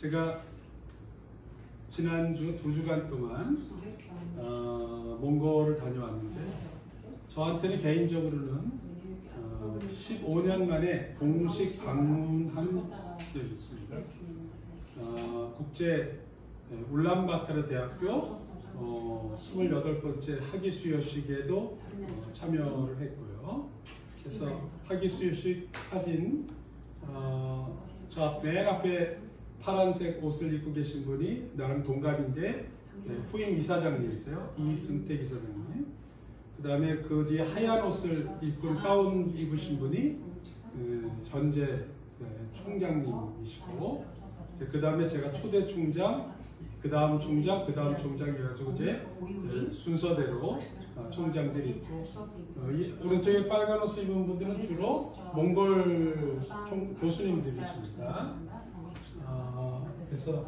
제가 지난주 2주간 동안 몽골을 다녀왔는데 저한테는 개인적으로는 15년 만에 공식 방문한 때였습니다. 국제 울란바토르 대학교 28번째 학위수여식에도 참여를 했고요. 그래서 학위수여식 사진 저 맨 앞에 파란색 옷을 입고 계신 분이 나랑 동갑인데 후임 이사장님이세요. 이승택 이사장님. 그 다음에 그 뒤에 하얀 옷을 입고 가운 입으신 분이 전재 총장님이시고, 그 다음에 제가 초대 총장, 그 다음 총장, 그 다음 총장 해가지고 이제 순서대로 총장들이 있고, 오른쪽에 빨간 옷을 입은 분들은 주로 몽골 교수님들이십니다. 그래서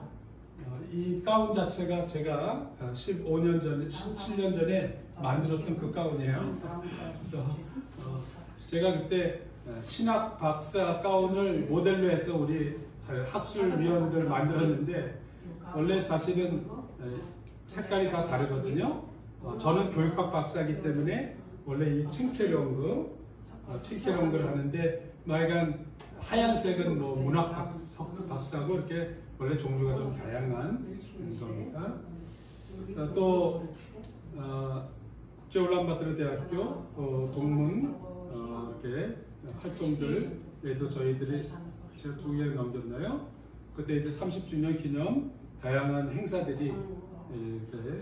이 가운 자체가 제가 15년 전에, 17년 전에 만들었던 그 가운이에요. 그래서 제가 그때 신학 박사 가운을 모델로 해서 우리 학술위원들 만들었는데, 원래 사실은 색깔이 다 다르거든요. 저는 교육학 박사이기 때문에 원래 이 칭케령그를 하는데, 말간 하얀색은 뭐 문학 박사고 이렇게 원래 종류가 좀 다양한 겁니다. 또 국제울란바토르 대학교 동문 이렇게 활동들에도 저희들이 제가 2개를 넘겼나요? 그때 이제 30주년 기념 다양한 행사들이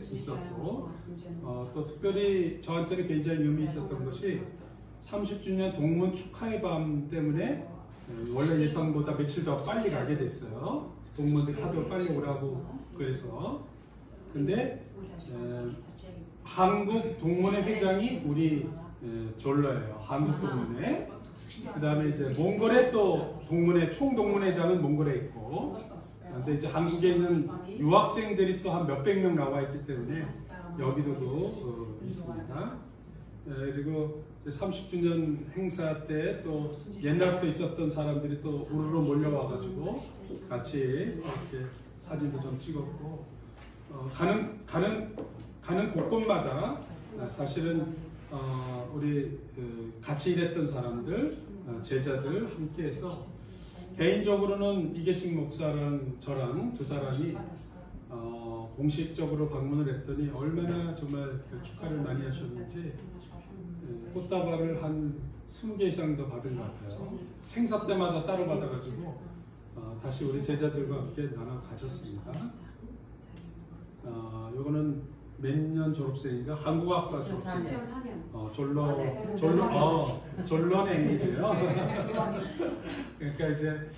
있었고, 또 특별히 저한테는 굉장히 의미 있었던 것이 30주년 동문 축하의 밤 때문에 원래 예상보다 며칠 더 빨리 가게 됐어요. 동문들이 하도 빨리 오라고 그래서. 근데 한국 동문회 회장이 우리 졸러예요. 한국 동문회. 그 다음에 이제 몽골에 또 동문회, 총동문회장은 몽골에 있고, 근데 이제 한국에 있는 유학생들이 또 한 몇백 명 나와 있기 때문에 여기도 있습니다. 그리고 30주년 행사 때 또 옛날부터 있었던 사람들이 또 우르르 몰려와가지고 같이 이렇게 사진도 좀 찍었고, 가는 곳곳마다 사실은 우리 같이 일했던 사람들, 제자들 함께해서, 개인적으로는 이계식 목사랑 저랑 두 사람이 공식적으로 방문을 했더니 얼마나 정말 축하를 많이 하셨는지, 꽃다발을 한 20개 이상 더 받은 것 같아요. 행사 때마다 따로 받아가지고 다시 우리 제자들과 함께 나눠 가졌습니다. 요거는 몇 년 졸업생인가? 한국학과 졸업생. 졸런행이래요. 그러니까 이제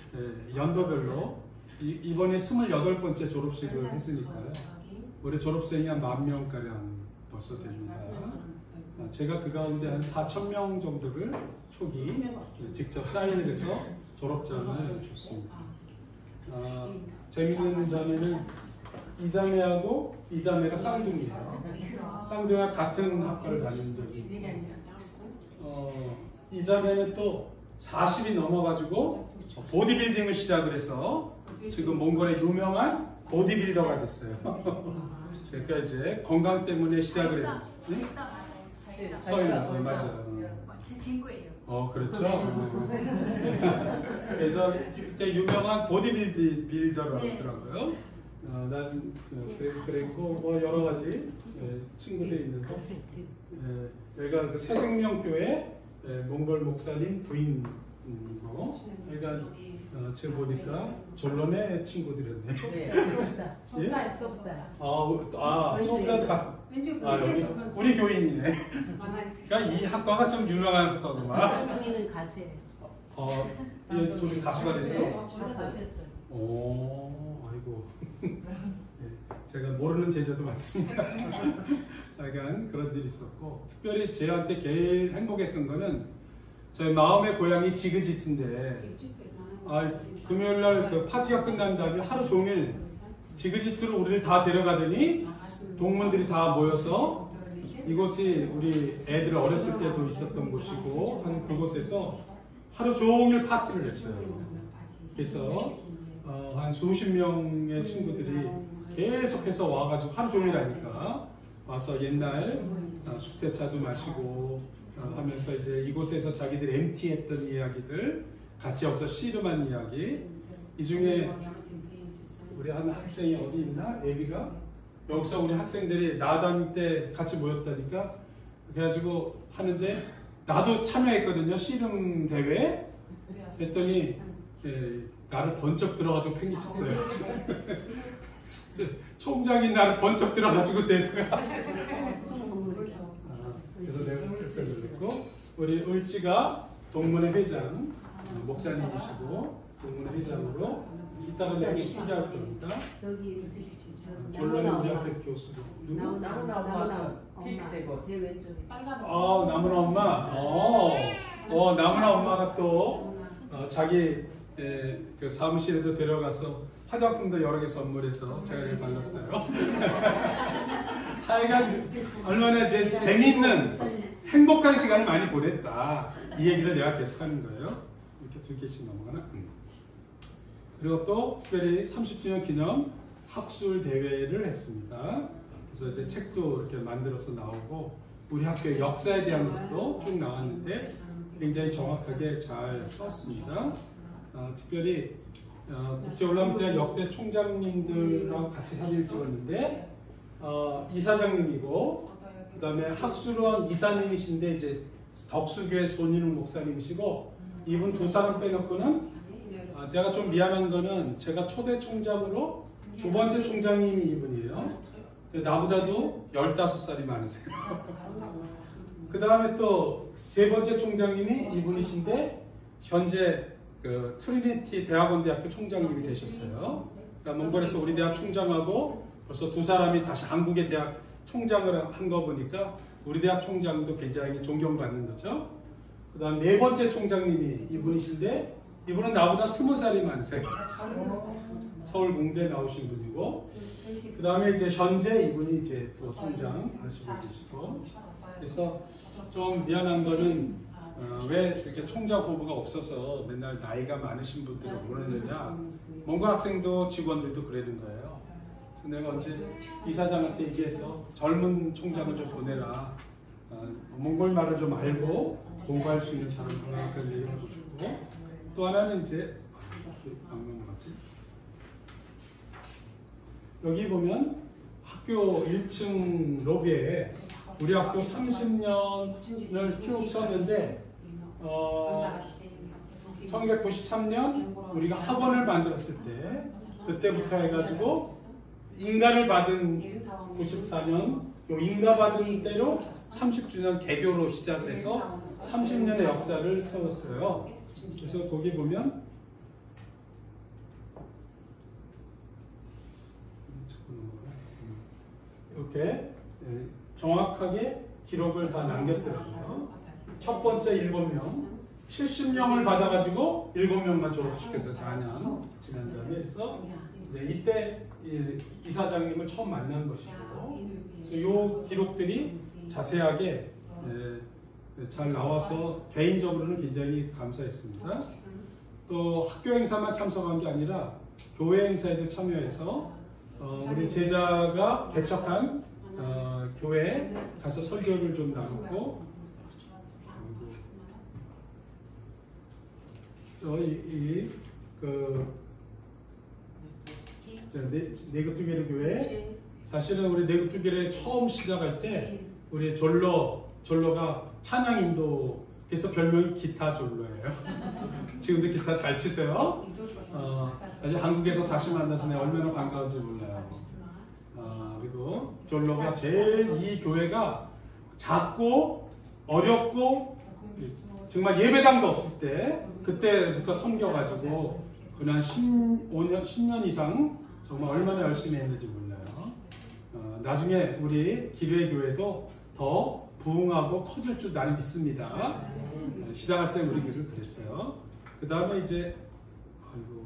연도별로 이번에 28번째 졸업식을 했으니까요. 올해 졸업생이 한 10,000명가량 벌써 됩니다. 제가 그 가운데 한 4,000명 정도를 초기 직접 사인을 해서 졸업장을 줬습니다. 재미있는 자매는 이 자매하고 이 자매가 쌍둥이에요. 쌍둥이와 같은 학과를 다니는 적이 있고, 이 자매는 또 40이 넘어가지고 보디빌딩을 시작을 해서 지금 몽골의 유명한 보디빌더가 됐어요. 그러니까 이제 건강 때문에 시작을 했어요. 서인아, 맞아요. 제 친구예요. 그렇죠. 그래서 이제 유명한 보디빌더라고 하더라고요. 난 그랬고 뭐 여러 가지 친구들이 있는데, 여기가 그 새생명교회 몽골 목사님 부인이고, 여기가 지금 보니까 졸런의 친구들이었네. 소프다. 우리 교인이네. 그러니까 이 학과가 좀 유명한 학과구만. 여기는 가수예요. 얘 둘이 가수가 됐어? 가수였어요. 오, 아이고. 제가 모르는 제자도 많습니다. 약간 그런 일이 있었고, 특별히 저한테 제일 행복했던 거는 저희 마음의 고향이 지그지트인데, 금요일날 그 파티가 끝난 다음에 하루 종일 지그지트로 우리를 다 데려가더니 동문들이 다 모여서, 이곳이 우리 애들 어렸을 때도 있었던 곳이고 한 그곳에서 하루 종일 파티를 했어요. 그래서 한 수십 명의 친구들이 계속해서 와가지고 하루 종일 하니까 와서 옛날 숙대차도 마시고 하면서 이제 이곳에서 자기들 MT했던 이야기들 같이 여기서 씨름한 이야기. 이 중에 우리 한 학생이 어디 있나? 애비가 여기서 우리 학생들이 나담 때 같이 모였다니까 그래가지고 하는데 나도 참여했거든요. 씨름 대회. 그랬더니 나를 번쩍 들어가지고 팽개쳤어요. 총장이 나를 번쩍 들어가지고 내가 그래서 내가 깜짝 놀랐고 우리 을지가 동문회 회장 목사님이시고 동문회 회장으로 이따가 내가 소개할 겁니다. 졸라는 우리 앞에 교수도 나무나 엄마 제 왼쪽에 나무나 엄마 나무나 엄마가 또 자기 그 사무실에도 데려가서 화장품도 여러 개 선물해서 제가 이렇게 발랐어요. 하여간 얼마나 이제 재미있는 행복한 시간을 많이 보냈다. 이 얘기를 내가 계속 하는 거예요. 이렇게 두 개씩 넘어가나? 그리고 또 특별히 30주년 기념 학술 대회를 했습니다. 그래서 이제 책도 이렇게 만들어서 나오고 우리 학교의 역사에 대한 것도 쭉 나왔는데 굉장히 정확하게 잘 썼습니다. 특별히 국제올림픽대학 역대 총장님들하고 같이 사진을 찍었는데 이사장님이고 그 다음에 학술원 이사님이신데 이제 덕수교회 손인웅 목사님이시고 이분 두 사람 빼놓고는 제가 좀 미안한 거는 제가 초대 총장으로 두 번째 총장님이 이분이에요. 나보다도 15살이 많으세요. 그 다음에 또 세 번째 총장님이 이분이신데 현재 그 트리니티 대학원대학교 총장님이 되셨어요. 그러니까 몽골에서 우리 대학 총장하고 벌써 두 사람이 다시 한국의 대학 총장을 한 거 보니까 우리 대학 총장도 굉장히 존경받는 거죠. 그 다음 네 번째 총장님이 이분이신데 이분은 나보다 20살이 많으세요. 서울 공대 나오신 분이고 그 다음에 이제 현재 이분이 이제 또 총장 하시고 계시고 그래서 좀 미안한 거는 왜 이렇게 총장 후보가 없어서 맨날 나이가 많으신 분들을 보내느냐. 몽골 학생도 직원들도 그러는 거예요. 내가 언제 이사장한테 얘기해서 젊은 총장을 좀 보내라. 몽골 말을 좀 알고 공부할 수 있는 사람을 그런 얘기를 하고 싶고 또 하나는 이제 여기 보면 학교 1층 로비에 우리 학교 30년을 쭉 썼는데 1993년 우리가 학원을 만들었을 때 그때부터 해가지고 인가를 받은 94년 요 인가 받은 때로 30주년 개교로 시작을 해서 30년의 역사를 세웠어요. 그래서 거기 보면 이렇게 정확하게 기록을 다 남겼더라고요. 첫 번째 7명, 70명을 받아가지고 7명만 졸업시켜서 4년 지난 다음에 그래서 이제 이때 이사장님을 처음 만난 것이고 그래서 이 기록들이 자세하게 잘 나와서 개인적으로는 굉장히 감사했습니다. 또 학교 행사만 참석한 게 아니라 교회 행사에도 참여해서 우리 제자가 개척한 교회에 가서 설교를 좀 나누고 네그뚜게르 교회 사실은 우리 네그뚜게르 처음 시작할 때 우리 졸로가 찬양 인도에서 별명이 기타 졸로예요. 지금도 기타 잘 치세요. 사실 한국에서 다시 만나서 내가 얼마나 반가운지 몰라요. 그리고 졸로가 제일 이 교회가 작고 어렵고 정말 예배당도 없을 때 그때부터 섬겨가지고 그냥 10년 이상 정말 얼마나 열심히 했는지 몰라요. 나중에 우리 기뢰 교회도 더 부흥하고 커질 줄 나는 믿습니다. 시작할 때 우리 교회를 그랬어요. 그 다음에 이제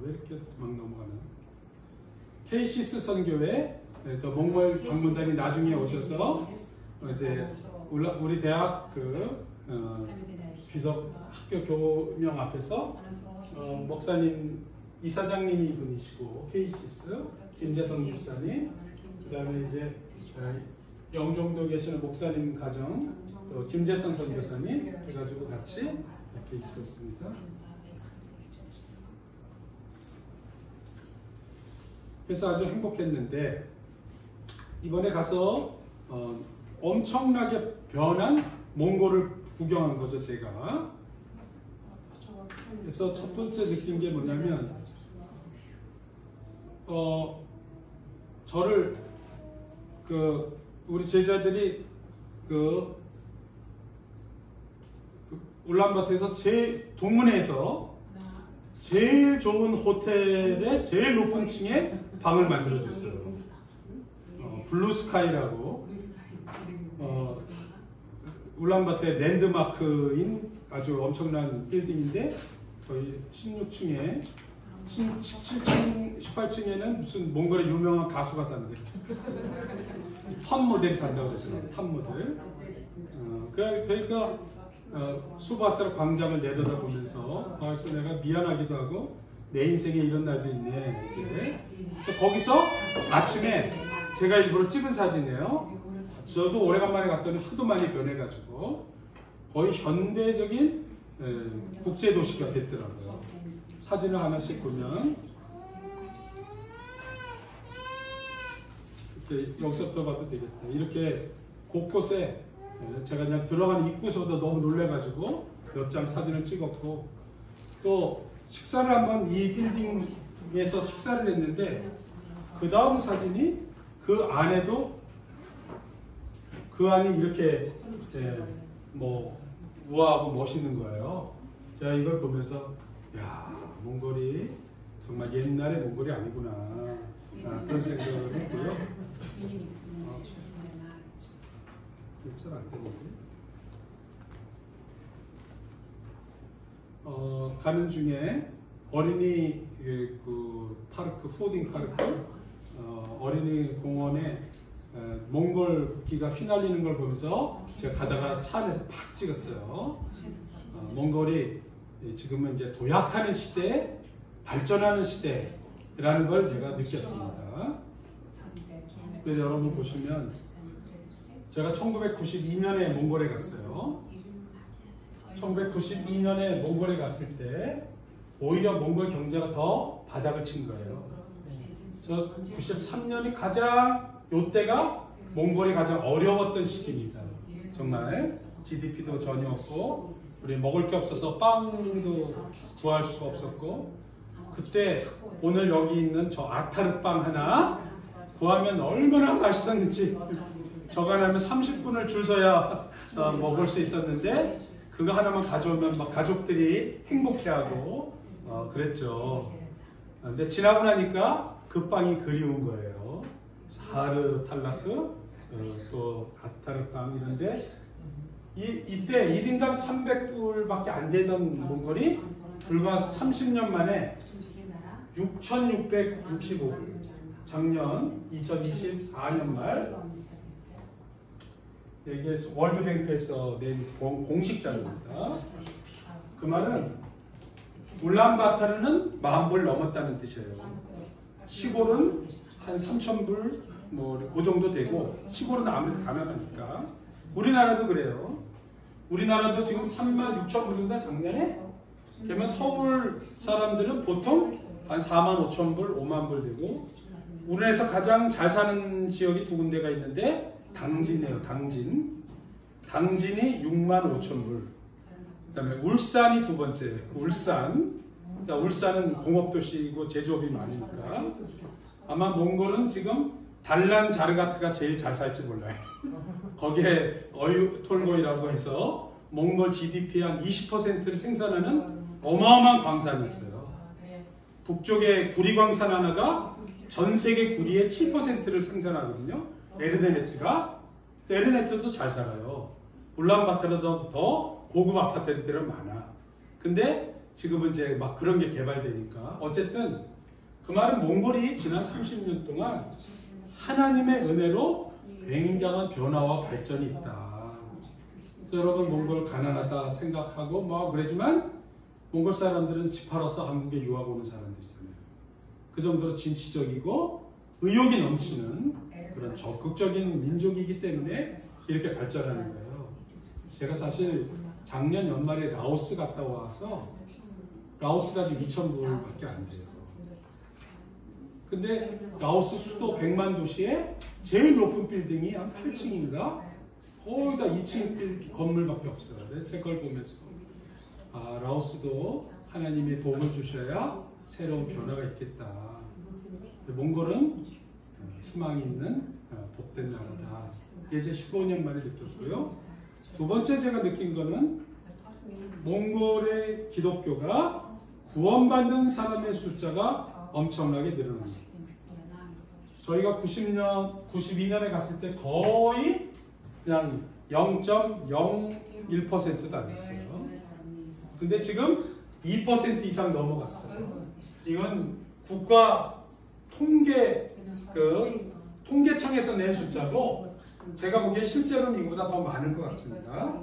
왜 이렇게 막 넘어가나? 케이시스 선교회 또 몽골 방문단이 나중에 오셔서 이제 우리 대학 비석 학교 교명 앞에서 목사님 이사장님이 분이시고 케이시스 김재성 집사님, 그다음에 이제 영종도 계시는 목사님 가정 또 김재선 선교사님 해가지고 같이 이렇게 있었습니다. 그래서 아주 행복했는데 이번에 가서 엄청나게 변한 몽골을 구경한 거죠, 제가. 그래서 첫 번째 느낀 게 뭐냐면 저를 우리 제자들이 울란바토르에서 동문회에서 제일 좋은 호텔의 제일 높은 층에 방을 만들어줬어요. 블루스카이라고 울란바토르의 랜드마크인 아주 엄청난 빌딩인데 저희 16층에 17층, 18층에는 무슨 몽골의 유명한 가수가 산대. 탑 모델이 산다고 그랬어요. 탑 모델. 그러니까 수바타르 광장을 내려다보면서 그래서 내가 미안하기도 하고 내 인생에 이런 날도 있네. 이제 거기서 아침에 제가 일부러 찍은 사진이에요. 저도 오래간만에 갔더니 하도 많이 변해가지고 거의 현대적인 국제도시가 됐더라고요. 사진을 하나씩 보면 이렇게 여기서부터 봐도 되겠다. 이렇게 곳곳에 제가 그냥 들어가는 입구서도 너무 놀래가지고 몇 장 사진을 찍었고 또 식사를 한번 이 빌딩에서 식사를 했는데 그 다음 사진이 그 안에도 그 안이 이렇게 뭐 우아하고 멋있는 거예요. 제가 이걸 보면서 야, 몽골이 정말 옛날의 몽골이 아니구나 그런 생각을 했고요. 잘 안 되는데. 가는 중에 어린이 파르크, 푸딩 파르크, 어린이 공원에 몽골 국기가 휘날리는 걸 보면서 제가 가다가 차 안에서 팍 찍었어요. 몽골이 지금은 이제 도약하는 시대, 발전하는 시대라는 걸 제가 느꼈습니다. 그래서 여러분 보시면 제가 1992년에 몽골에 갔어요. 1992년에 몽골에 갔을 때 오히려 몽골 경제가 더 바닥을 친 거예요. 그래서 93년이 가장 요때가 몽골이 가장 어려웠던 시기입니다. 정말 GDP도 전혀 없고 우리 먹을 게 없어서 빵도 구할 수가 없었고 그때 오늘 여기 있는 저 아타르빵 하나 구하면 얼마나 맛있었는지 저거 하면 30분을 줄 서야 먹을 수 있었는데 그거 하나만 가져오면 막 가족들이 행복해하고 그랬죠. 근데 지나고 나니까 그 빵이 그리운 거예요. 사르 탈라크 또 아타르빵 이런데 이때 1인당 300불밖에 안 되던 몽골이 불과 30년 만에 6,665 작년 2024년 말 이게 월드뱅크에서 낸 공식 자료입니다. 그 말은 울란바토르는 10,000불 넘었다는 뜻이에요. 시골은 한 3,000불 그 정도 되고 시골은 아무래도 가난하니까 우리나라도 그래요. 우리나라도 지금 36,000불인가 작년에? 그러면 서울 사람들은 보통 한 45,000불, 50,000불 되고 우리나라에서 가장 잘 사는 지역이 두 군데가 있는데 당진이에요. 당진이 65,000불. 그 다음에 울산이 두 번째. 울산은 공업도시이고 제조업이 많으니까 아마 몽골은 지금 달란 자르가트가 제일 잘 살지 몰라요. 거기에 어유톨고이라고 해서 몽골 GDP의 한 20%를 생산하는 어마어마한 광산이 있어요. 북쪽에 구리광산 하나가 전 세계 구리의 7%를 생산하거든요. 에르네트도 잘 살아요. 울란바토르도 더 고급 아파트들은 많아. 근데 지금은 이제 막 그런 게 개발되니까 어쨌든 그 말은 몽골이 지난 30년 동안 하나님의 은혜로 굉장한 변화와 발전이 있다. 여러분 몽골 가난하다 생각하고 그러지만 몽골 사람들은 집 팔아서 한국에 유학 오는 사람들이잖아요. 그 정도로 진취적이고 의욕이 넘치는 그런 적극적인 민족이기 때문에 이렇게 발전하는 거예요. 제가 사실 작년 연말에 라오스 갔다 와서 라오스가 2,000불밖에 안 돼요. 근데 라오스 수도 100만 도시에 제일 높은 빌딩이 한 8층인가? 거의 다 2층 건물밖에 없어요. 제 걸 보면서 아, 라오스도 하나님의 도움을 주셔야 새로운 변화가 있겠다. 몽골은 희망이 있는 복된 나라다. 이제 15년 만에 느꼈고요. 두 번째 제가 느낀 거는 몽골의 기독교가 구원받는 사람의 숫자가 엄청나게 늘어납니다. 저희가 92년에 갔을 때 거의 그냥 0.01%도 안 됐어요. 근데 지금 2% 이상 넘어갔어요. 이건 국가 통계청에서 낸 숫자고 제가 보기에 실제로는 이거보다 더 많을 것 같습니다.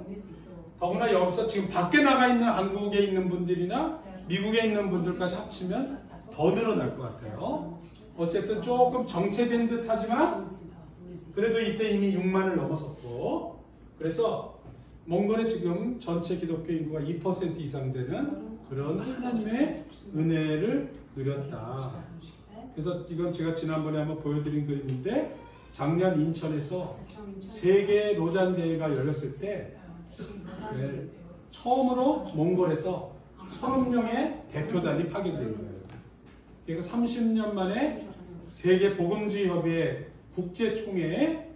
더구나 여기서 지금 밖에 나가 있는 한국에 있는 분들이나 미국에 있는 분들까지 합치면 더 늘어날 것 같아요. 어쨌든 조금 정체된 듯 하지만 그래도 이때 이미 6만을 넘어섰고 그래서 몽골에 지금 전체 기독교 인구가 2% 이상 되는 그런 하나님의 은혜를 누렸다. 그래서 이건 제가 지난번에 한번 보여드린 그림인데 작년 인천에서 세계 로잔 대회가 열렸을 때 처음으로 몽골에서 30명의 대표단이 파견된 거예요. 그러니까 30년 만에 세계 복음주의 협의회 국제총회에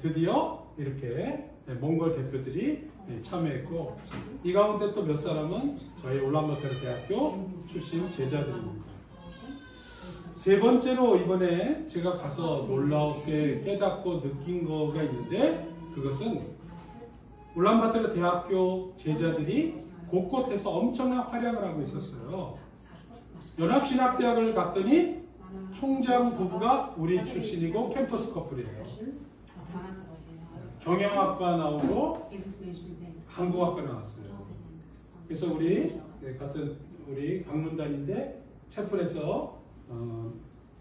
드디어 이렇게 몽골 대표들이 참여했고 이 가운데 또 몇 사람은 저희 울란바토르 대학교 출신 제자들입니다. 세 번째로 이번에 제가 가서 놀랍게 깨닫고 느낀 거가 있는데 그것은 울란바토르 대학교 제자들이 곳곳에서 엄청난 활약을 하고 있었어요. 연합신학대학을 갔더니 총장 부부가 우리 출신이고 캠퍼스 커플이에요. 경영학과 나오고 한국학과 나왔어요. 그래서 우리 같은 우리 강문단인데 채플에서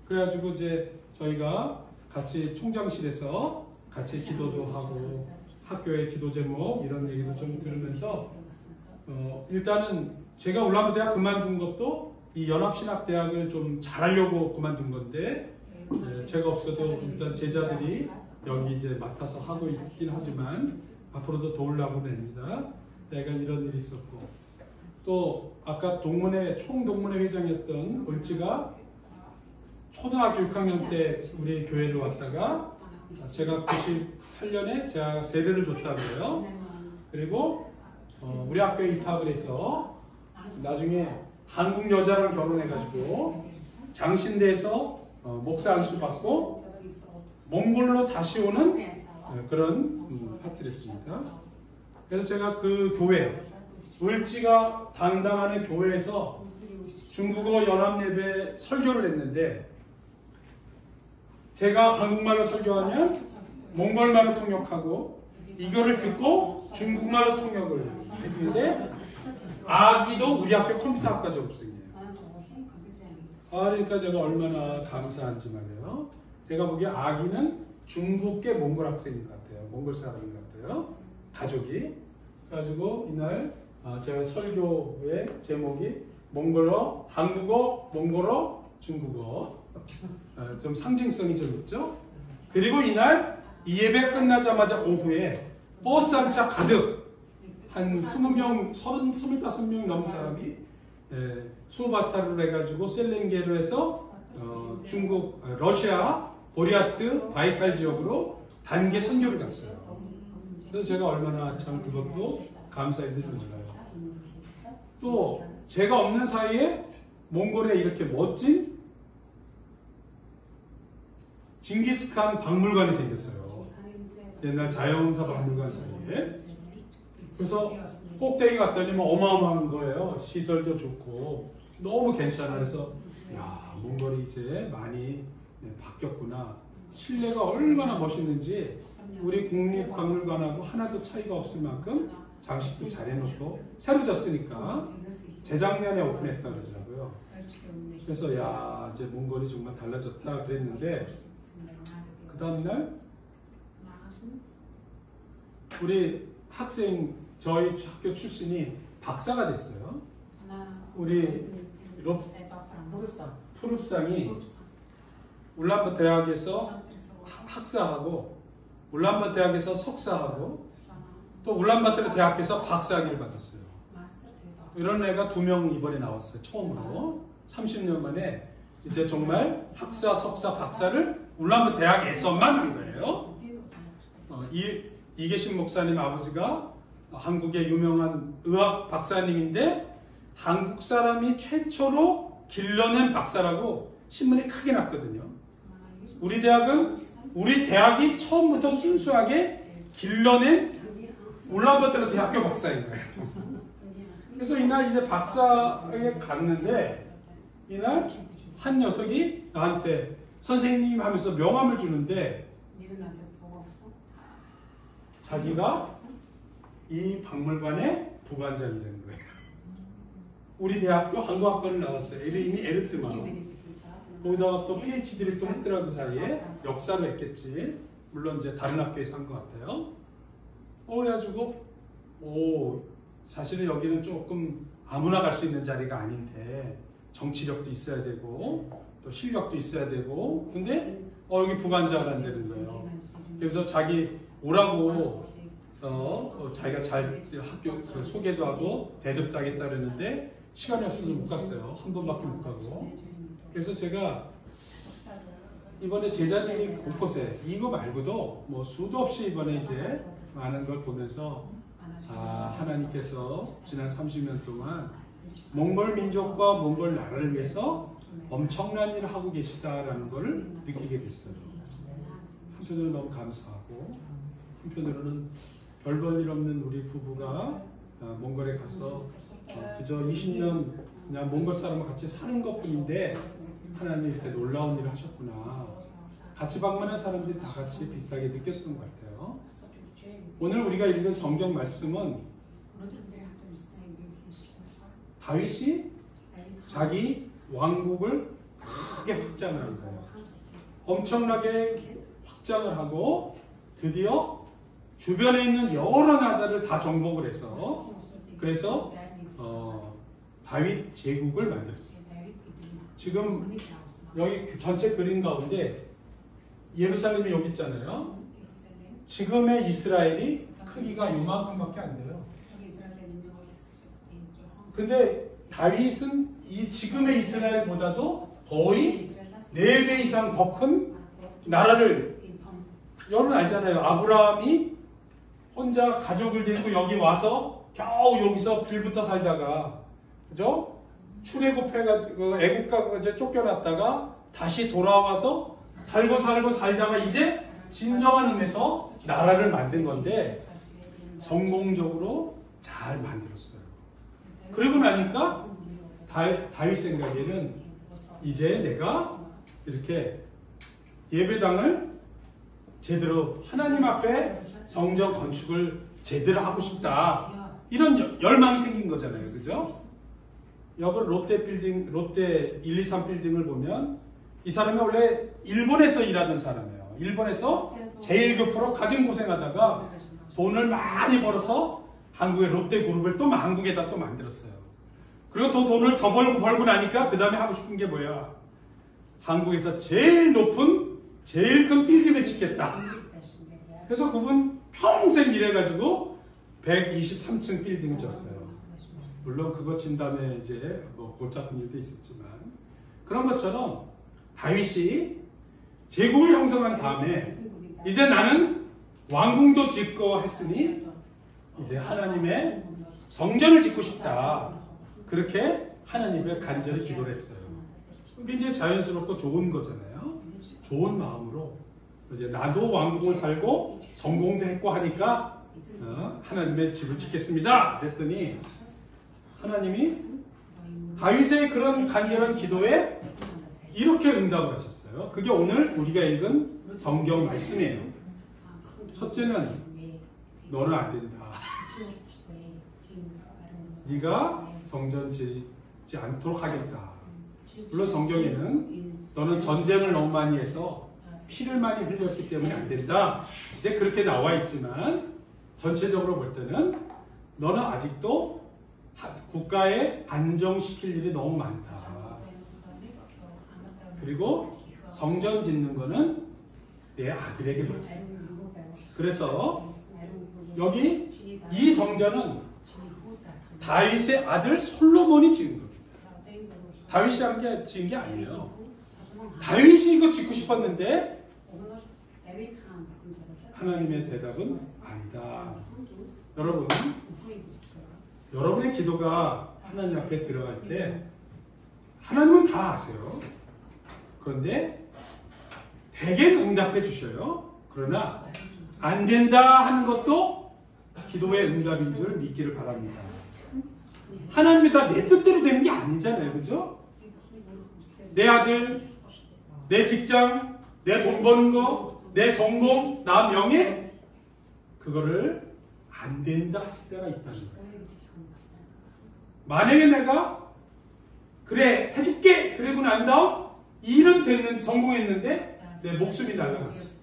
그래가지고 이제 저희가 같이 총장실에서 같이 기도도 하고 학교의 기도 제목 이런 얘기도 좀 들으면서 일단은 제가 울란바토르 그만둔 것도 이 연합신학대학을 좀 잘하려고 그만둔 건데 제가 없어도 일단 제자들이 여기 이제 맡아서 하고 있긴 하지만 앞으로도 도우려고 합니다. 내가 이런 일이 있었고 또 아까 총동문회 회장이었던 을지가 초등학교 6학년 때 우리 교회를 왔다가 제가 98년에 제가 세례를 줬다고요. 그리고 우리 학교에 입학을 해서 나중에 한국 여자랑 결혼해가지고 장신대에서 목사 안수 받고 몽골로 다시 오는 그런 파트를 했습니다. 그래서 제가 그 교회 을지가 당당한 교회에서 중국어 연합예배 설교를 했는데 제가 한국말로 설교하면 몽골말로 통역하고 이거를 듣고 중국말로 통역을 했는데 아기도 우리 학교 컴퓨터학과 졸업생이에요. 그러니까 내가 얼마나 감사한지 말이에요. 제가 보기에 아기는 중국계 몽골 학생인 것 같아요. 몽골 사람인 것 같아요. 가족이. 그래가지고 이날 제가 설교의 제목이 몽골어, 한국어, 몽골어, 중국어. 좀 상징성이 좀 있죠. 그리고 이날 이 예배 끝나자마자 오후에 버스 한 차 가득 한 20명, 25명 넘은 사람이 수바타를 해가지고 셀렌게로 해서 중국, 러시아, 보리아트, 바이칼 지역으로 단계 선교를 갔어요. 그래서 제가 얼마나 참 그것도 감사했는지 몰라요. 또 제가 없는 사이에 몽골에 이렇게 멋진 징기스칸 박물관이 생겼어요. 옛날 자연사 박물관 사이에. 그래서 꼭대기 갔더니 뭐 어마어마한 거예요. 시설도 좋고 너무 괜찮아. 그래서 야, 몽골이 이제 많이 바뀌었구나. 실내가 얼마나 멋있는지 우리 국립박물관하고 하나도 차이가 없을 만큼 장식도 잘 해놓고 새로 졌으니까 재작년에 오픈했다 그러더라고요. 그래서 야 이제 몽골이 정말 달라졌다 그랬는데 그 다음날 우리 학생 저희 학교 출신이 박사가 됐어요. 우리 푸릅상이 울란바토 대학에서 학사하고 울란바토 대학에서 석사하고 또 울란바토 대학에서 박사학위를 받았어요. 이런 애가 2명 이번에 나왔어요. 처음으로 30년 만에 이제 정말 학사, 석사, 박사를 울란바토 대학에서만 한 거예요. 이계신 목사님 아버지가 한국의 유명한 의학 박사님인데 한국 사람이 최초로 길러낸 박사라고 신문에 크게 났거든요. 우리 대학이 처음부터 순수하게 길러낸 울란바토르 대학교 박사인 거예요. 그래서 이날 이제 박사에 갔는데 이날 한 녀석이 나한테 선생님 하면서 명함을 주는데 자기가 이 박물관의 부관장이라는 거예요. 우리 대학교 한국학과를 나왔어요. 이름이 에르트만. 거기다가 또 PhD를 또 했더라 그 사이에 역사를 했겠지. 물론 이제 다른 학교에서 한 것 같아요. 그래가지고 사실은 여기는 조금 아무나 갈 수 있는 자리가 아닌데 정치력도 있어야 되고 또 실력도 있어야 되고 근데 여기 부관장한다는 거예요. 그래서 자기 오라고 자기가 잘 학교 소개도 하고 대접도 하겠다 그랬는데 시간이 없어서 못 갔어요. 한 번밖에 못 가고. 그래서 제가 이번에 제자들이 곳곳에 이거 말고도 뭐 수도 없이 이번에 이제 많은 걸 보면서 하나님께서 지난 30년 동안 몽골 민족과 몽골 나라를 위해서 엄청난 일을 하고 계시다라는 것을 느끼게 됐어요. 한편으로는 너무 감사하고 한편으로는 별 볼 일 없는 우리 부부가 몽골에 가서 그저 20년 그냥 몽골 사람과 같이 사는 것뿐인데 하나님이 이렇게 놀라운 일을 하셨구나. 같이 방문한 사람들이 다 같이 비슷하게 느꼈던 것 같아요. 오늘 우리가 읽은 성경 말씀은 다윗이 자기 왕국을 크게 확장을 한 거예요. 엄청나게 확장을 하고 드디어 주변에 있는 여러 나라를 다 정복을 해서 그래서 다윗 제국을 만들었어요. 지금 여기 전체 그림 가운데 예루살렘이 여기 있잖아요. 지금의 이스라엘이 크기가 요만큼밖에 안 돼요. 근데 다윗은 이 지금의 이스라엘보다도 거의 4배 이상 더 큰 나라를 여러분 알잖아요. 아브라함이 혼자 가족을 데리고 여기 와서 겨우 여기서 빌부터 살다가 그죠? 출애굽해가지고 애국가 쫓겨났다가 다시 돌아와서 살고 살다가 이제 진정한 의미에서 나라를 만든 건데 성공적으로 잘 만들었어요. 그러고 나니까 다윗 생각에는 이제 내가 이렇게 예배당을 제대로 하나님 앞에 성전 건축을 제대로 하고 싶다. 이런 열망이 생긴 거잖아요. 그죠? 여기 롯데 123 빌딩을 보면 이 사람이 원래 일본에서 일하던 사람이에요. 일본에서 제1교포로 가진 고생하다가 돈을 많이 벌어서 한국의 롯데그룹을 또 한국에다 또 만들었어요. 그리고 또 돈을 더 벌고 나니까 그 다음에 하고 싶은 게 뭐야? 한국에서 제일 높은 제일 큰 빌딩을 짓겠다. 그래서 그분 평생 일해가지고 123층 빌딩을 졌어요. 물론 그거 진 다음에 이제 뭐 골치 아픈 일도 있었지만 그런 것처럼 다윗이 제국을 형성한 다음에 이제 나는 왕궁도 짓고 했으니 이제 하나님의 성전을 짓고 싶다. 그렇게 하나님의 간절히 기도를 했어요. 그게 이제 자연스럽고 좋은 거잖아요. 좋은 마음으로 이제 나도 왕궁을 살고 성공도 했고 하니까 하나님의 집을 짓겠습니다. 그랬더니 하나님이 다윗의 그런 간절한 기도에 이렇게 응답을 하셨어요. 그게 오늘 우리가 읽은 성경 말씀이에요. 첫째는 너는 안 된다. 네가 성전 짓지 않도록 하겠다. 물론 성경에는 너는 전쟁을 너무 많이 해서 피를 많이 흘렸기 때문에 안 된다. 이제 그렇게 나와 있지만 전체적으로 볼 때는 너는 아직도 국가에 안정시킬 일이 너무 많다. 그리고 성전 짓는 거는 내 아들에게 맡겨. 그래서 여기 이 성전은 다윗의 아들 솔로몬이 지은 겁니다. 다윗이 한 게 지은 게 아니에요. 다윗이 이거 짓고 싶었는데 하나님의 대답은 아니다. 여러분, 여러분의 기도가 하나님 앞에 들어갈 때 하나님은 다 아세요. 그런데 대개는 응답해 주셔요. 그러나 안 된다 하는 것도 기도의 응답인 줄 믿기를 바랍니다. 하나님이 다 내 뜻대로 되는 게 아니잖아요. 그죠? 내 아들, 내 직장, 내 돈 버는 거, 내 성공, 나 명예, 그거를 안 된다 하실 때가 있다는 거예요. 만약에 내가 그래 해줄게 그러고 난 다음 일은 됐는 성공했는데 내 목숨이 날아갔어.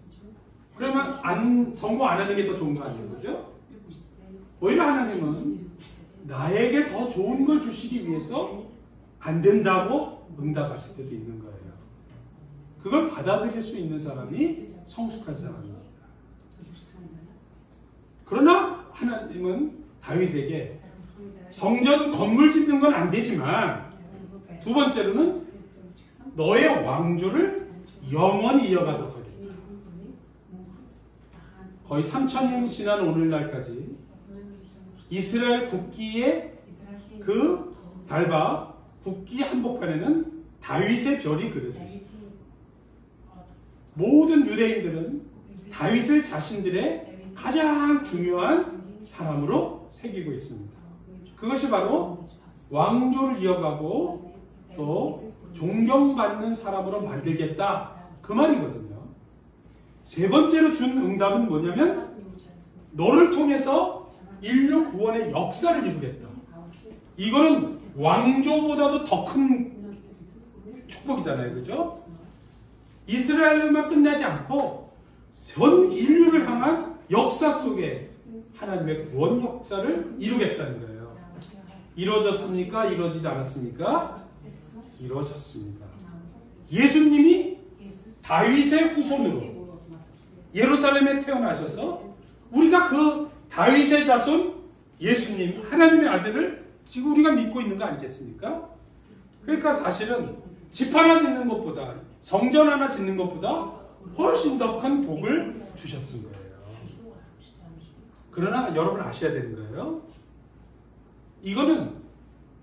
그러면 성공 안 하는 게 더 좋은 거 아니에요? 그죠? 오히려 하나님은 나에게 더 좋은 걸 주시기 위해서 안 된다고 응답하실 때도 있는 거예요. 그걸 받아들일 수 있는 사람이 성숙한 사람입니다. 그러나 하나님은 다윗에게 성전 건물 짓는 건 안 되지만 두 번째로는 너의 왕조를 영원히 이어가도록 하겠다. 거의 3000년 지난 오늘날까지 이스라엘 국기의 그 밟아 국기 한복판에는 다윗의 별이 그려져 있습니다. 모든 유대인들은 다윗을 자신들의 가장 중요한 사람으로 새기고 있습니다. 그것이 바로 왕조를 이어가고 또 존경받는 사람으로 만들겠다 그 말이거든요. 세 번째로 준 응답은 뭐냐면 너를 통해서 인류 구원의 역사를 이루겠다. 이거는 왕조보다도 더 큰 축복이잖아요. 그죠? 이스라엘만 끝나지 않고 전 인류를 향한 역사 속에 하나님의 구원 역사를 이루겠다는 거예요. 이루어졌습니까? 이루어지지 않았습니까? 이루어졌습니다. 예수님이 다윗의 후손으로 예루살렘에 태어나셔서 우리가 그 다윗의 자손 예수님 하나님의 아들을 지금 우리가 믿고 있는 거 아니겠습니까? 그러니까 사실은 집 하나 짓는 것보다 성전 하나 짓는 것보다 훨씬 더 큰 복을 주셨던 거예요. 그러나 여러분 아셔야 되는 거예요. 이거는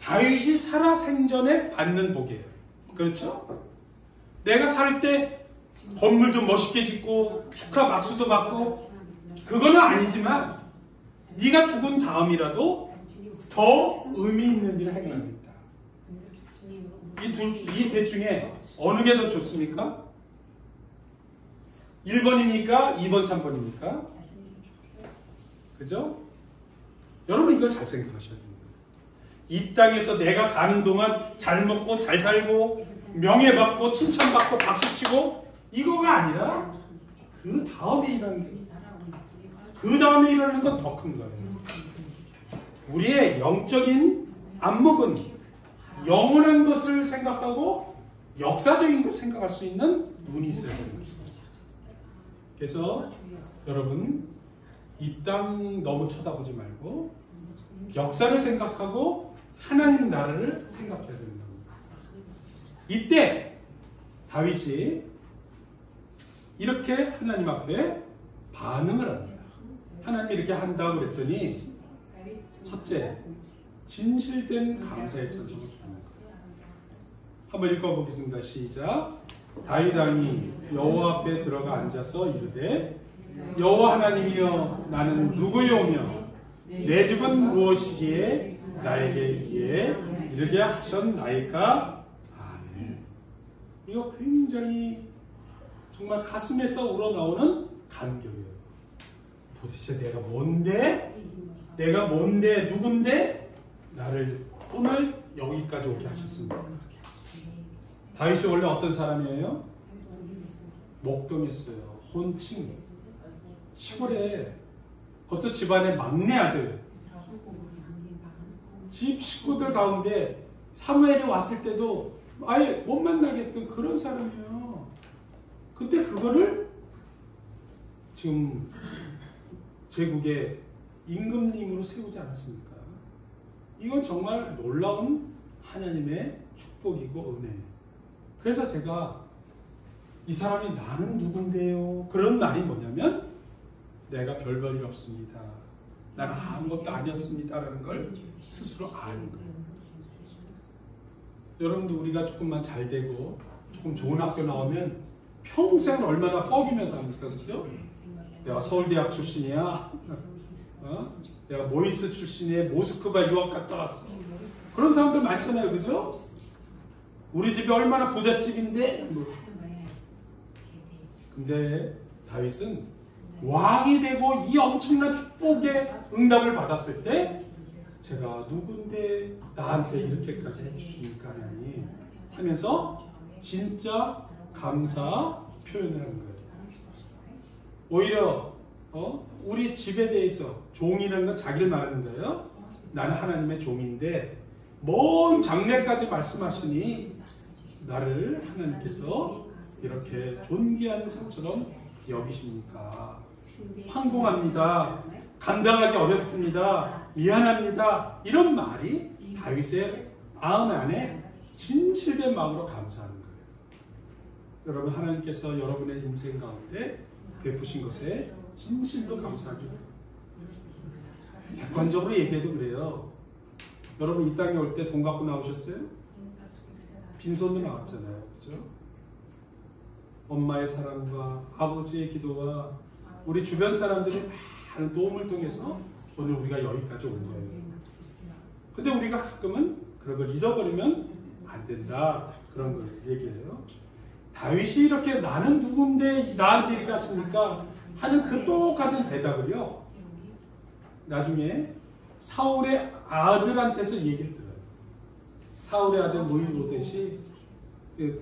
다윗이 살아 생전에 받는 복이에요. 그렇죠? 내가 살 때 건물도 멋있게 짓고 축하 박수도 받고 그거는 아니지만 네가 죽은 다음이라도 더 의미 있는 일을 행합니다. 이 셋 중에 어느 게 더 좋습니까? 1번입니까? 2번, 3번입니까? 그죠? 여러분 이걸 잘 생각하셔야 됩니다. 이 땅에서 내가 사는 동안 잘 먹고 잘 살고 명예받고 칭찬받고 박수치고 이거가 아니라 그 다음에 일하는 게 그 다음에 일하는 건 더 큰 거예요. 우리의 영적인 안목은 영원한 것을 생각하고 역사적인 것을 생각할 수 있는 눈이 있어야 되는 것입니다. 그래서 여러분 이 땅 너무 쳐다보지 말고 역사를 생각하고 하나님 나라를 생각해야 된다. 이때 다윗이 이렇게 하나님 앞에 반응을 합니다. 하나님이 이렇게 한다고 그랬더니 첫째, 진실된 감사의 천정을 주는 거예요. 한번 읽어보겠습니다. 시작. 다윗 왕이 여호와 앞에 들어가 앉아서 이르되 여호와 하나님이여 나는 누구요며 내 집은 무엇이기에 나에게 이에 이르게 하셨나이까? 아멘. 이거 굉장히 정말 가슴에서 우러나오는 감격이에요. 도대체 내가 뭔데? 내가 뭔데? 누군데? 나를 오늘 여기까지 오게 하셨습니다. 다윗이 원래 어떤 사람이에요? 목동이었어요. 혼칭. 시골에 그것도 집안의 막내 아들. 집 식구들 가운데 사무엘이 왔을 때도 아예 못 만나겠던 그런 사람이에요. 근데 그거를 지금 제국의 임금님으로 세우지 않았습니까? 이건 정말 놀라운 하나님의 축복이고 은혜예요. 그래서 제가 이 사람이 나는 누군데요? 그런 날이 뭐냐면 내가 별 볼 일 없습니다. 나는 아무것도 아니었습니다라는 걸 스스로 아는 거예요. 여러분도 우리가 조금만 잘 되고 조금 좋은 학교 나오면 평생 얼마나 뻐기면서 합니까? 그죠? 내가 서울대학 출신이야. 내가 모이스 출신이야. 모스크바 유학 갔다 왔어. 그런 사람들 많잖아요. 그죠? 우리 집이 얼마나 부잣집인데. 근데 다윗은 왕이 되고 이 엄청난 축복의 응답을 받았을 때 제가 누군데 나한테 이렇게까지 해주시니까 하나님 하면서 진짜 감사 표현을 하는 거예요. 오히려 우리 집에 대해서 종이라는 건 자기를 말하는 거예요. 나는 하나님의 종인데 먼 장래까지 말씀하시니 나를 하나님께서 이렇게 존귀한 자처럼 여기십니까? 황공합니다. 감당하기 어렵습니다. 미안합니다. 이런 말이 다윗의 마음 안에 진실된 마음으로 감사하는 거예요. 여러분 하나님께서 여러분의 인생 가운데 베푸신 것에 진실로 감사하기 바랍니다. 객관적으로 얘기해도 그래요. 여러분 이 땅에 올 때 돈 갖고 나오셨어요? 빈손으로 나왔잖아요. 그죠? 엄마의 사랑과 아버지의 기도와 우리 주변 사람들이 많은 도움을 통해서 오늘 우리가 여기까지 온 거예요. 근데 우리가 가끔은 그런 걸 잊어버리면 안 된다. 그런 걸 얘기해요. 다윗이 이렇게 나는 누군데 나한테 이렇게 하십니까? 하는 그 똑같은 대답을요. 나중에 사울의 아들한테서 얘기를 들어요. 사울의 아들 모이보댓이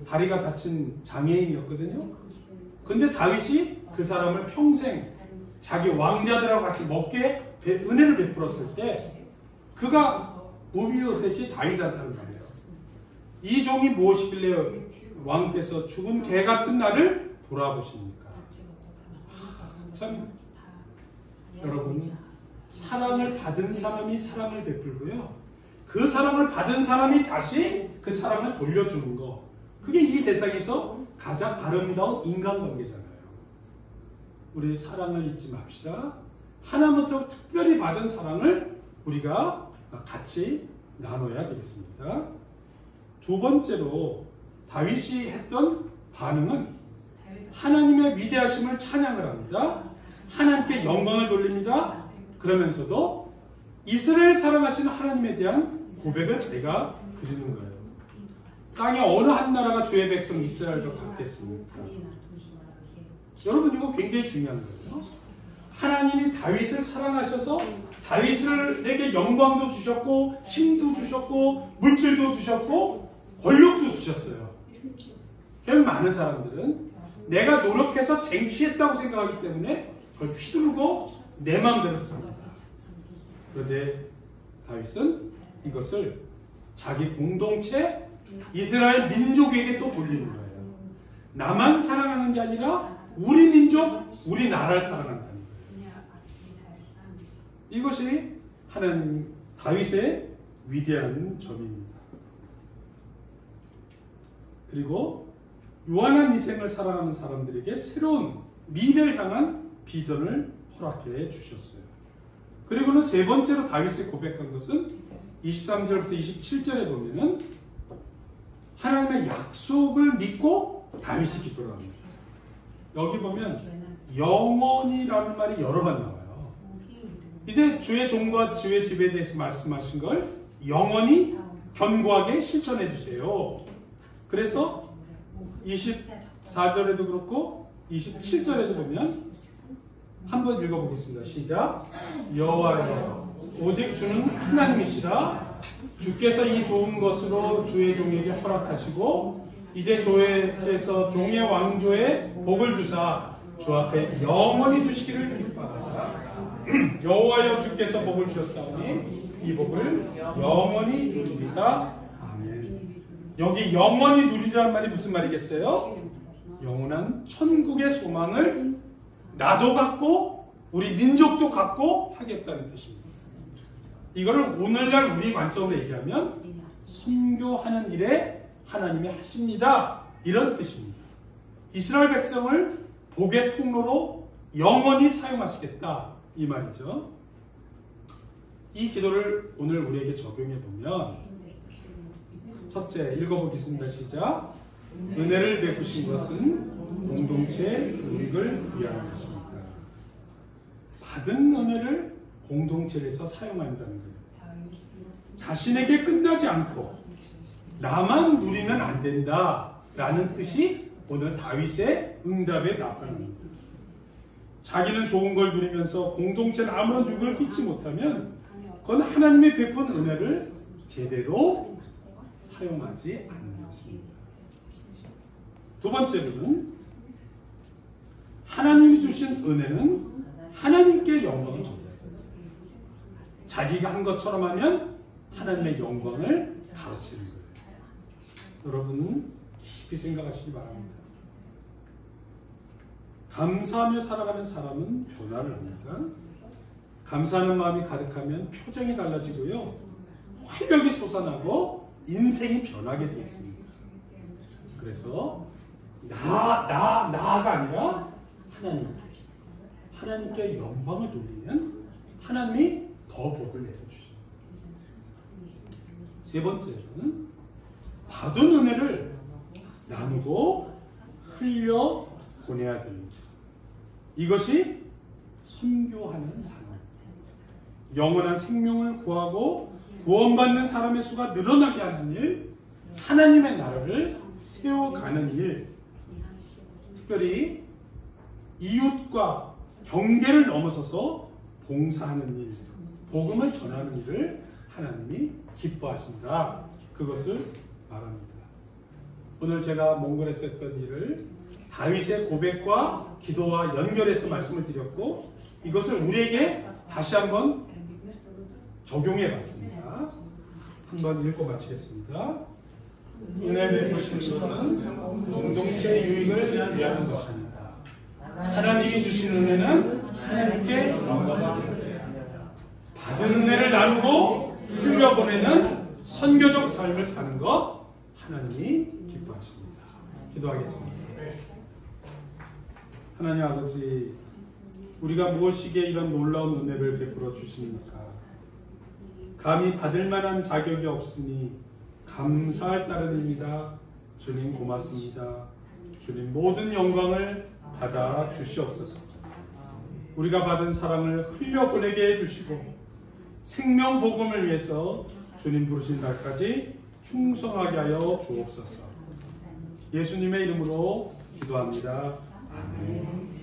다리가 다친 장애인이었거든요. 근데 다윗이 그 사람을 평생 자기 왕자들하고 같이 먹게 은혜를 베풀었을 때 그가 모비보셋이 다윗한테 하는 말이에요. 이 종이 무엇이길래 왕께서 죽은 개 같은 나를 돌아보십니까? 참 여러분 사랑을 받은 사람이 사랑을 베풀고요. 그 사랑을 받은 사람이 다시 그 사랑을 돌려주는 거. 그게 이 세상에서 가장 아름다운 인간관계잖아요. 우리 사랑을 잊지 맙시다. 하나님부터 특별히 받은 사랑을 우리가 같이 나눠야 되겠습니다. 두 번째로 다윗이 했던 반응은 하나님의 위대하심을 찬양을 합니다. 하나님께 영광을 돌립니다. 그러면서도 이스라엘 사랑하시는 하나님에 대한 고백을 제가 드리는 거예요. 땅의 어느 한 나라가 주의 백성 이스라엘과 같겠습니까? 여러분 이거 굉장히 중요한 거예요. 하나님이 다윗을 사랑하셔서 다윗에게 영광도 주셨고 힘도 주셨고 물질도 주셨고 권력도 주셨어요. 결국 많은 사람들은 내가 노력해서 쟁취했다고 생각하기 때문에 그걸 휘두르고 내 마음대로 씁니다. 그런데 다윗은 이것을 자기 공동체 이스라엘 민족에게 또 돌리는 거예요. 나만 사랑하는 게 아니라 우리 민족, 우리 나라를 사랑한다는 거예요. 이것이 하나님 다윗의 위대한 점입니다. 그리고 유한한 인생을 살아가는 사람들에게 새로운 미래를 향한 비전을 허락해 주셨어요. 그리고는 세 번째로 다윗이 고백한 것은 23절부터 27절에 보면은 하나님의 약속을 믿고 다윗이 기도를 합니다. 여기 보면 영원이라는 말이 여러 번 나와요. 이제 주의 종과 주의 집에 대해서 말씀하신 걸 영원히 견고하게 실천해 주세요. 그래서 24절에도 그렇고 27절에도 보면 한번 읽어보겠습니다. 시작. 여호와여 오직 주는 하나님이시라. 주께서 이 좋은 것으로 주의 종에게 허락하시고 이제 주께서 종의 왕조에 복을 주사 주 앞에 영원히 두시기를 기뻐하라. 여호와여 주께서 복을 주셨사오니 이 복을 영원히 누리리다. 아멘. 여기 영원히 누리라는 말이 무슨 말이겠어요? 영원한 천국의 소망을 나도 갖고 우리 민족도 갖고 하겠다는 뜻입니다. 이거를 오늘날 우리 관점으로 얘기하면 선교하는 일에 하나님이 하십니다. 이런 뜻입니다. 이스라엘 백성을 복의 통로로 영원히 사용하시겠다. 이 말이죠. 이 기도를 오늘 우리에게 적용해 보면 첫째, 읽어보겠습니다. 시작. 은혜를 베푸신 것은 공동체의 유익을 위한 것입니다. 받은 은혜를 공동체에서 사용한다는 거예요. 자신에게 끝나지 않고 나만 누리면 안 된다 라는 뜻이 오늘 다윗의 응답에 나타납니다. 자기는 좋은 걸 누리면서 공동체는 아무런 유익을 끼치 못하면 그건 하나님의 베푼 은혜를 제대로 사용하지 않는 것입니다. 두 번째로는 하나님이 주신 은혜는 하나님께 영광을 줍니다. 자기가 한 것처럼 하면 하나님의 영광을 가로채는 거예요. 여러분은 깊이 생각하시기 바랍니다. 감사하며 살아가는 사람은 변화를 합니다. 감사하는 마음이 가득하면 표정이 달라지고요. 활력이 솟아나고 인생이 변하게 되어 있습니다. 그래서 나가 아니라 하나님께 영광을 돌리면 하나님이 더 복을 내려주십니다. 세 번째로는 받은 은혜를 나누고 흘려 보내야 됩니다. 이것이 선교하는 삶. 영원한 생명을 구하고 구원받는 사람의 수가 늘어나게 하는 일, 하나님의 나라를 세워가는 일, 특별히 이웃과 경계를 넘어서서 봉사하는 일, 복음을 전하는 일을 하나님이 기뻐하신다. 그것을 말합니다. 오늘 제가 몽골에서 했던 일을 다윗의 고백과 기도와 연결해서 말씀을 드렸고 이것을 우리에게 다시 한번 적용해 봤습니다. 한번 읽고 마치겠습니다. 은혜를 베푸신 것은 공동체 유익을 위한 것입니다. 하나님이 주신 은혜는 하나님께 영광을 돌립니다. 받은 은혜를 나누고 흘려보내는 선교적 삶을 사는 것 하나님이 기뻐하십니다. 기도하겠습니다. 하나님 아버지, 우리가 무엇이기에 이런 놀라운 은혜를 베풀어 주십니까? 감히 받을 만한 자격이 없으니 감사할 따름입니다. 주님 고맙습니다. 주님 모든 영광을 받아 주시옵소서. 우리가 받은 사랑을 흘려보내게 해주시고 생명 복음을 위해서 주님 부르신 날까지 충성하게 하여 주옵소서. 예수님의 이름으로 기도합니다. 아멘.